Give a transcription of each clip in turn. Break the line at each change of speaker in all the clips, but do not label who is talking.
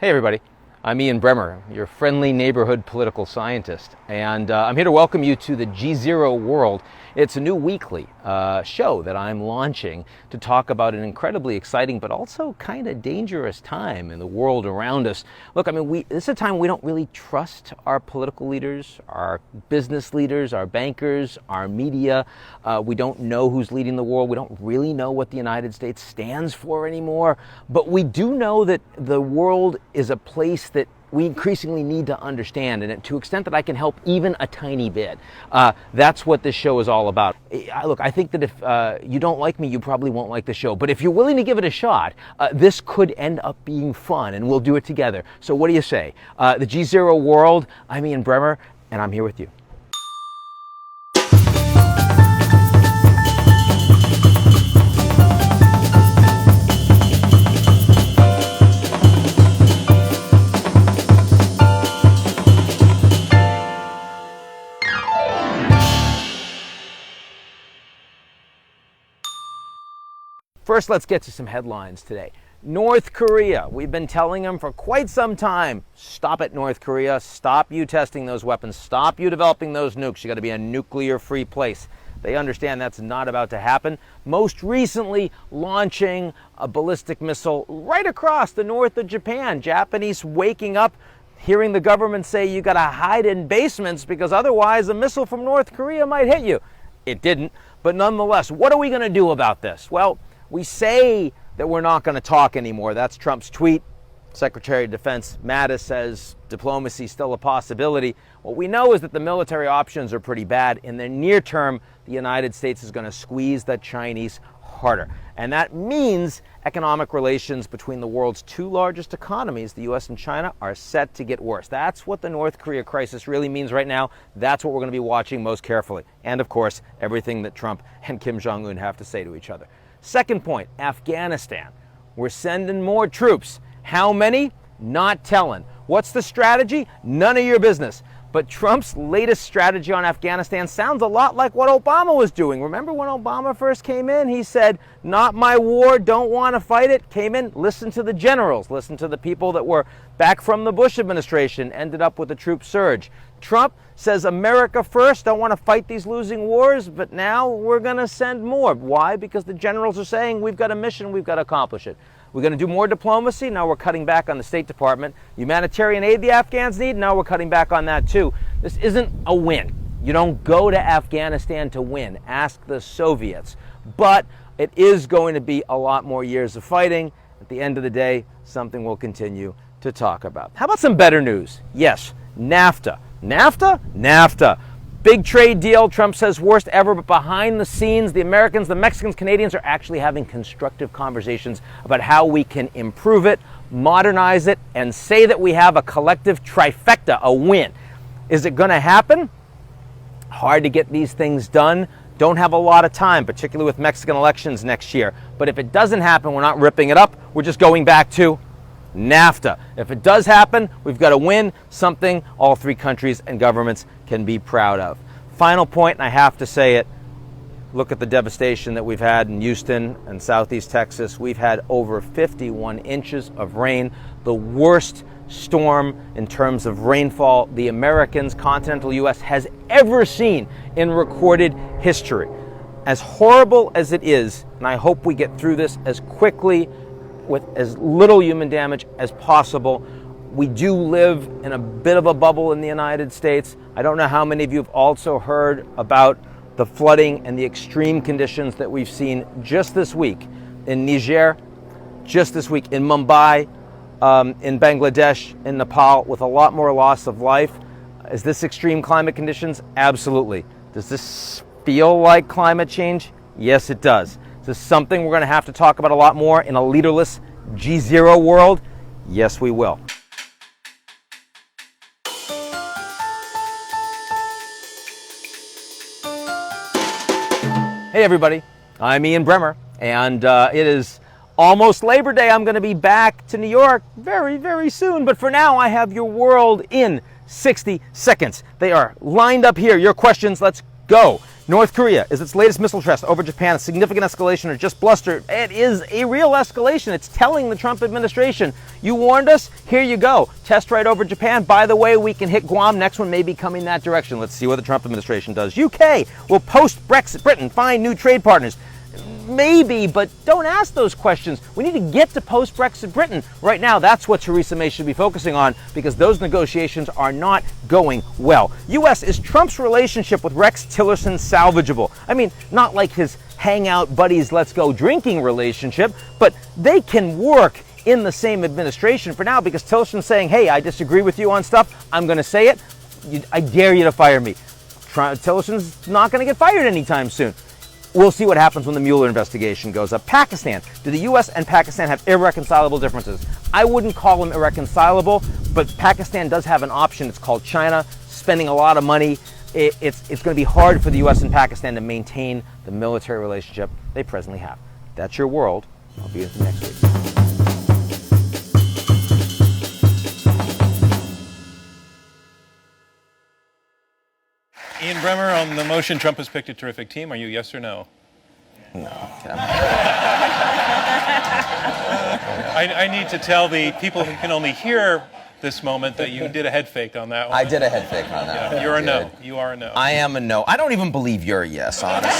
Hey everybody, I'm Ian Bremmer, your friendly neighborhood political scientist, and I'm here to welcome you to the GZero world. It's a new weekly show that I'm launching to talk about an incredibly exciting but also kind of dangerous time in the world around us. Look, I mean, this is a time we don't really trust our political leaders, our business leaders, our bankers, our media. We don't know who's leading the world. We don't really know what the United States stands for anymore. But we do know that the world is a place that we increasingly need to understand, and to the extent that I can help even a tiny bit. That's what this show is all about. Look, I think that if you don't like me, you probably won't like the show, but if you're willing to give it a shot, this could end up being fun, and we'll do it together. So what do you say? The GZero world, I'm Ian Bremmer, and I'm here with you. First, let's get to some headlines today. North Korea, we've been telling them for quite some time, stop it, North Korea, stop you testing those weapons, stop you developing those nukes, you got to be a nuclear-free place. They understand that's not about to happen. Most recently, launching a ballistic missile right across the north of Japan. Japanese waking up, hearing the government say you got to hide in basements because otherwise a missile from North Korea might hit you. It didn't, but nonetheless, what are we going to do about this? Well, we say that we're not going to talk anymore. That's Trump's tweet. Secretary of Defense Mattis says diplomacy is still a possibility. What we know is that the military options are pretty bad. In the near term, the United States is going to squeeze the Chinese harder. And that means economic relations between the world's two largest economies, the U.S. and China, are set to get worse. That's what the North Korea crisis really means right now. That's what we're going to be watching most carefully. And of course, everything that Trump and Kim Jong-un have to say to each other. Second point, Afghanistan. We're sending more troops. How many? Not telling. What's the strategy? None of your business. But Trump's latest strategy on Afghanistan sounds a lot like what Obama was doing. Remember when Obama first came in? He said, not my war, don't want to fight it. Came in, listened to the generals, listened to the people that were back from the Bush administration, ended up with a troop surge. Trump says America first, don't want to fight these losing wars, but now we're going to send more. Why? Because the generals are saying we've got a mission, we've got to accomplish it. We're going to do more diplomacy. Now we're cutting back on the State Department. Humanitarian aid the Afghans need. Now we're cutting back on that too. This isn't a win. You don't go to Afghanistan to win. Ask the Soviets. But it is going to be a lot more years of fighting. At the end of the day, something we'll continue to talk about. How about some better news? Yes, NAFTA. NAFTA? NAFTA. Big trade deal, Trump says worst ever, but behind the scenes, the Americans, the Mexicans, Canadians are actually having constructive conversations about how we can improve it, modernize it, and say that we have a collective trifecta, a win. Is it going to happen? Hard to get these things done. Don't have a lot of time, particularly with Mexican elections next year. But if it doesn't happen, we're not ripping it up. We're just going back to NAFTA. If it does happen, we've got to win something all three countries and governments can be proud of. Final point, and I have to say it, look at the devastation that we've had in Houston and southeast Texas. We've had over 51 inches of rain, the worst storm in terms of rainfall the Americans, continental U.S., has ever seen in recorded history. As horrible as it is, and I hope we get through this as quickly with as little human damage as possible. We do live in a bit of a bubble in the United States. I don't know how many of you have also heard about the flooding and the extreme conditions that we've seen just this week in Niger, just this week in Mumbai, in Bangladesh, in Nepal, with a lot more loss of life. Is this extreme climate conditions? Absolutely. Does this feel like climate change? Yes, it does. Is this something we're going to have to talk about a lot more in a leaderless GZero world? Yes, we will. Hey everybody, I'm Ian Bremmer, and it is almost Labor Day. I'm going to be back to New York very, very soon, but for now I have your world in 60 seconds. They are lined up here. Your questions, let's go. North Korea is its latest missile test over Japan, a significant escalation or just bluster. It is a real escalation. It's telling the Trump administration, you warned us, here you go. Test right over Japan. By the way, we can hit Guam. Next one may be coming that direction. Let's see what the Trump administration does. UK will post-Brexit Britain find new trade partners. Maybe, but don't ask those questions. We need to get to post-Brexit Britain. Right now, that's what Theresa May should be focusing on, because those negotiations are not going well. U.S. is Trump's relationship with Rex Tillerson salvageable? I mean, not like his hangout buddies, let's go drinking relationship, but they can work in the same administration for now, because Tillerson's saying, hey, I disagree with you on stuff. I'm going to say it. I dare you to fire me. Tillerson's not going to get fired anytime soon. We'll see what happens when the Mueller investigation goes up. Pakistan. Do the U.S. and Pakistan have irreconcilable differences? I wouldn't call them irreconcilable, but Pakistan does have an option. It's called China, spending a lot of money. It's going to be hard for the U.S. and Pakistan to maintain the military relationship they presently have. That's your world. I'll be with you next week.
Ian Bremmer, on the motion Trump has picked a terrific team, are you yes or no?
No.
I need to tell the people who can only hear this moment that you did a head fake on that one.
I did a head fake on that.
Yeah, you're a no. You are a no.
I am a no. I don't even believe you're a yes, honestly.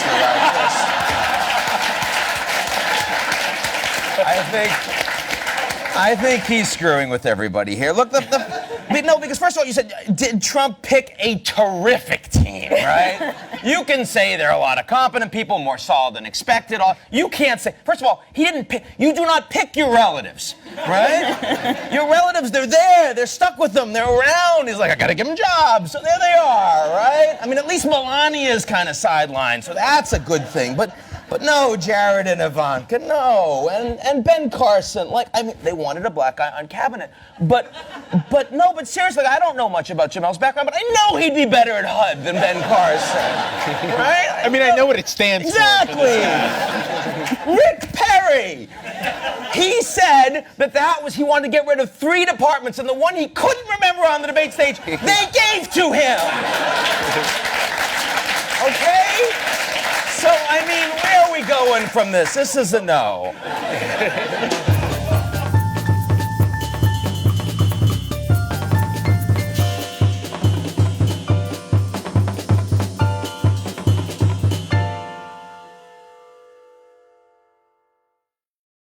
I think he's screwing with everybody here. Look, no, because first of all, you said, did Trump pick a terrific team, right? You can say there are a lot of competent people, more solid than expected. You can't say, first of all, he didn't pick, you do not pick your relatives, right? Your relatives, they're there, they're stuck with them, they're around. He's like, I gotta give them jobs, so there they are, right? I mean, at least Melania's kind of sidelined, so that's a good thing. But no, Jared and Ivanka, no, and Ben Carson, like, I mean, they wanted a black guy on cabinet, but seriously, I don't know much about Jamel's background, but I know he'd be better at HUD than Ben Carson, right?
I mean, I know what it stands for.
Exactly. Rick Perry, he said he wanted to get rid of 3 departments, and the one he couldn't remember on the debate stage, they gave to him. Okay? So, I mean, where are we going from this? This is a no.